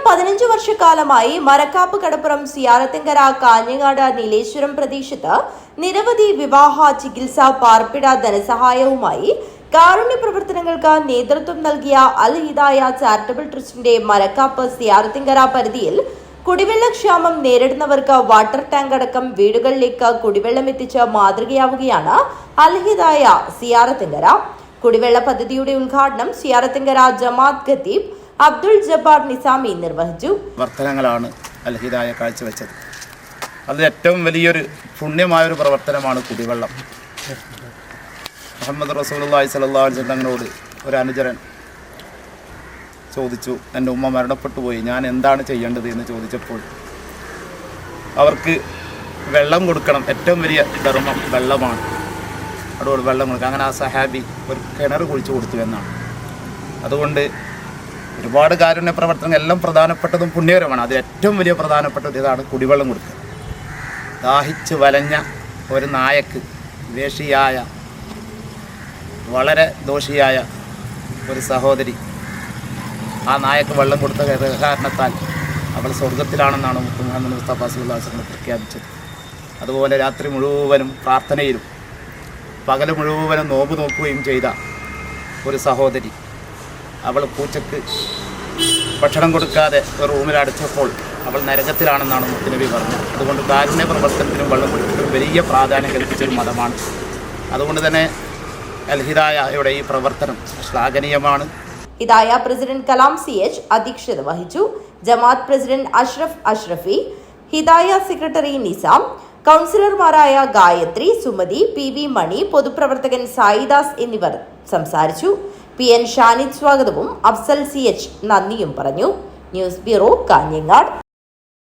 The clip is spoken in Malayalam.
15 വർഷക്കാലമായി മരക്കാപ്പ് കടപ്പുറം സിയാറത്തിങ്കര കാഞ്ഞങ്ങാട് നീലേശ്വരം പ്രദേശത്ത് നിരവധി വിവാഹ ചികിത്സ പാർപ്പിട ധനസഹായവുമായി കാരുണ്യ പ്രവർത്തനങ്ങൾക്ക് നേതൃത്വം നൽകിയ അൽ ഹിദായ ചാരിറ്റബിൾ ട്രസ്റ്റിന്റെ മരക്കാപ്പ് സിയാറത്തിങ്കര പരിധിയിൽ കുടിവെള്ളക്ഷാമം നേരിടുന്നവർക്ക് വാട്ടർ ടാങ്ക് അടക്കം വീടുകളിലേക്ക് കുടിവെള്ളം എത്തിച്ച് മാതൃകയാവുകയാണ് അൽ ഹിദായ സിയാറത്തിങ്കര. കുടിവെള്ള പദ്ധതിയുടെ ഉദ്ഘാടനം സിയാറത്തിങ്കര ജമാഅത്ത് ഖത്തീബ് അബ്ദുൾ ജബ്ബാർ നിസാമി നിർവഹിച്ചു. പ്രവർത്തനങ്ങളാണ് അൽ ഹിദായ കാഴ്ചവെച്ചത്. അത് ഏറ്റവും വലിയൊരു പുണ്യമായൊരു പ്രവർത്തനമാണ് കുടിവെള്ളം. മുഹമ്മദ് റസൂലുള്ളാഹി സ്വല്ലല്ലാഹു അലൈഹി വസല്ലമയോട് ഒരു അനുചരൻ ചോദിച്ചു, എൻ്റെ ഉമ്മ മരണപ്പെട്ടു പോയി, ഞാൻ എന്താണ് ചെയ്യേണ്ടത് എന്ന് ചോദിച്ചപ്പോൾ അവർക്ക് വെള്ളം കൊടുക്കണം, ഏറ്റവും വലിയ ധർമ്മം വെള്ളമാണ്, അതോട് വെള്ളം കൊടുക്കുക. അങ്ങനെ ആ സഹാബി ഒരു കിണർ കുഴിച്ചു കൊടുത്തു എന്നാണ്. അതുകൊണ്ട് ഒരുപാട് കാരുണ്യ പ്രവർത്തനങ്ങൾ എല്ലാം പ്രധാനപ്പെട്ടതും പുണ്യകരമാണ്. അത് ഏറ്റവും വലിയ പ്രധാനപ്പെട്ടത് ഇതാണ് കുടിവെള്ളം കൊടുക്കുക. ദാഹിച്ച് വലഞ്ഞ ഒരു നായക്ക്, വേഷിയായ വളരെ ദോഷിയായ ഒരു സഹോദരി, ആ നായക്ക് വെള്ളം കൊടുത്ത കാരണത്താൽ അവൾ സ്വർഗത്തിലാണെന്നാണ് മുഹമ്മദ് മുസ്തഫ സല്ലല്ലാഹു അലൈഹി വസല്ലം പ്രഖ്യാപിച്ചത്. അതുപോലെ രാത്രി മുഴുവനും പ്രാർത്ഥനയിലും പകൽ മുഴുവനും നോമ്പ് നോക്കുകയും ചെയ്ത ഒരു സഹോദരി, അവൾ പൂച്ചക്ക് ഭക്ഷണം കൊടുക്കാതെ ഒരു റൂമിൽ അടച്ചപ്പോൾ അവൾ നരകത്തിലാണെന്നാണ് മുത്തുനബി പറഞ്ഞത്. അതുകൊണ്ട് കാരുണ്യ പ്രവർത്തനത്തിനും വെള്ളം കൊടുക്കലും വലിയ പ്രാധാന്യം കൽപ്പിച്ചൊരു മതമാണ്. അതുകൊണ്ട് തന്നെ അൽ ഹിദായയുടെ ഈ പ്രവർത്തനം ശ്ലാഘനീയമാണ്. ഹിദായ പ്രസിഡന്റ് കലാം CH അധ്യക്ഷത വഹിച്ചു. ജമാഅത്ത് പ്രസിഡന്റ് അഷ്റഫ് അഷ്റഫി, ഹിദായ സെക്രട്ടറി നിസാം, കൗൺസിലർമാരായ ഗായത്രി, സുമതി, PV മണി, പൊതുപ്രവർത്തകൻ സായിദാസ് എന്നിവർ സംസാരിച്ചു. PN ഷാനിദ് സ്വാഗതവും അഫ്സൽ CH നന്ദിയും പറഞ്ഞു. News bureau, Kanhangad.